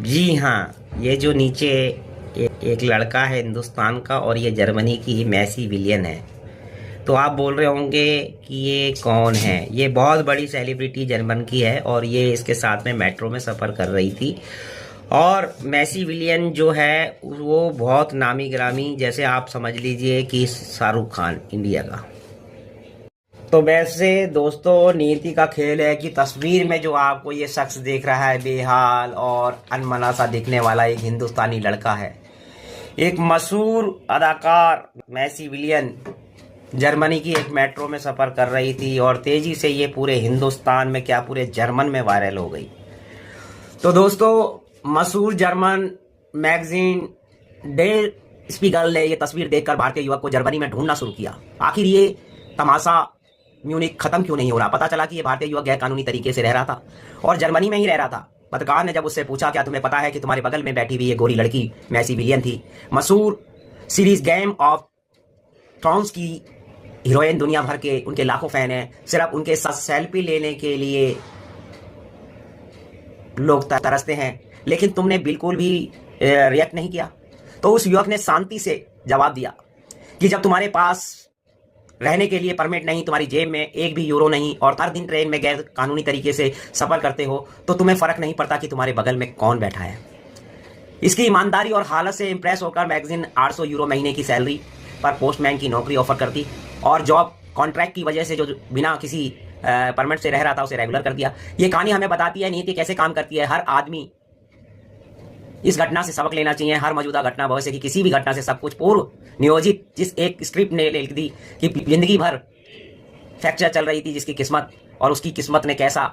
जी हाँ, ये जो नीचे एक लड़का है हिंदुस्तान का और ये जर्मनी की ही मैसी विलियन है। तो आप बोल रहे होंगे कि ये कौन है। ये बहुत बड़ी सेलिब्रिटी जर्मन की है और ये इसके साथ में मेट्रो में सफ़र कर रही थी। और मैसी विलियन जो है वो बहुत नामी गिरामी, जैसे आप समझ लीजिए कि शाहरुख खान इंडिया का। तो वैसे दोस्तों, नीति का खेल है कि तस्वीर में जो आपको ये शख्स देख रहा है, बेहाल और अनमना सा दिखने वाला एक हिंदुस्तानी लड़का है। एक मशहूर अदाकार मैसी विलियन जर्मनी की एक मेट्रो में सफ़र कर रही थी और तेज़ी से ये पूरे हिंदुस्तान में क्या पूरे जर्मन में वायरल हो गई। तो दोस्तों, मशहूर जर्मन मैगजीन डे स्पीगल ने ये तस्वीर देखकर भारतीय युवक को जर्मनी में ढूंढना शुरू किया। आखिर ये तमाशा म्यूनिख खत्म क्यों नहीं हो रहा। पता चला कि ये भारतीय युवक गैर कानूनी तरीके से रह रहा था और जर्मनी में ही रह रहा था। पत्रकार ने जब उससे पूछा, क्या तुम्हें पता है कि तुम्हारे बगल में बैठी हुई ये गोरी लड़की मैसी विलियन थी, मशहूर सीरीज गेम ऑफ थ्रोन्स की हीरोइन, दुनिया भर के उनके लाखों फैन हैं, सिर्फ उनके साथ सेल्फी लेने के लिए लोग तरसते हैं, लेकिन तुमने बिल्कुल भी रिएक्ट नहीं किया। तो उस युवक ने शांति से जवाब दिया कि जब तुम्हारे पास रहने के लिए परमिट नहीं, तुम्हारी जेब में एक भी यूरो नहीं और हर दिन ट्रेन में गैर कानूनी तरीके से सफर करते हो, तो तुम्हें फर्क नहीं पड़ता कि तुम्हारे बगल में कौन बैठा है। इसकी ईमानदारी और हालत से इंप्रेस होकर मैगजीन 800 यूरो महीने की सैलरी पर पोस्टमैन की नौकरी ऑफर करती और जॉब कॉन्ट्रैक्ट की वजह से जो बिना किसी परमिट से रह रहा था उसे रेगुलर कर दिया। ये कहानी हमें बताती है नीति कैसे काम करती है। हर आदमी इस घटना से सबक लेना चाहिए। हर मौजूदा घटना भविष्य की किसी भी घटना से सब कुछ पूर्व नियोजित, जिस एक स्क्रिप्ट ने लिख दी कि जिंदगी भर फ्रैक्चर चल रही थी जिसकी किस्मत, और उसकी किस्मत ने कैसा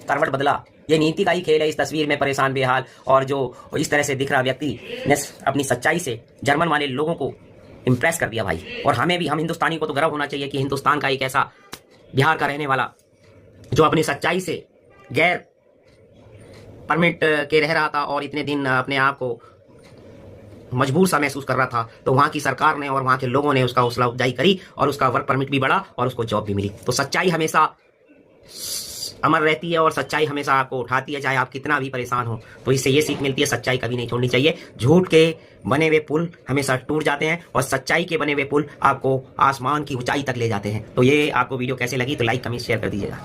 करवट बदला। ये नीति का ही खेल है। इस तस्वीर में परेशान बेहाल और जो इस तरह से दिख रहा व्यक्ति ने अपनी सच्चाई से जर्मन वाले लोगों को इंप्रेस कर दिया भाई। और हमें भी, हम हिंदुस्तानी को तो गर्व होना चाहिए कि हिंदुस्तान का एक ऐसा बिहार का रहने वाला जो अपनी सच्चाई से गैर परमिट के रह रहा था और इतने दिन अपने आप को मजबूर सा महसूस कर रहा था, तो वहाँ की सरकार ने और वहाँ के लोगों ने उसका हौसला अफजाई करी और उसका वर्क परमिट भी बढ़ा और उसको जॉब भी मिली। तो सच्चाई हमेशा अमर रहती है और सच्चाई हमेशा आपको उठाती है, चाहे आप कितना भी परेशान हो। तो इससे ये सीख मिलती है, सच्चाई कभी नहीं छोड़नी चाहिए। झूठ के बने हुए पुल हमेशा टूट जाते हैं और सच्चाई के बने हुए पुल आपको आसमान की ऊंचाई तक ले जाते हैं। तो ये आपको वीडियो कैसे लगी तो लाइक कमेंट शेयर कर दीजिएगा।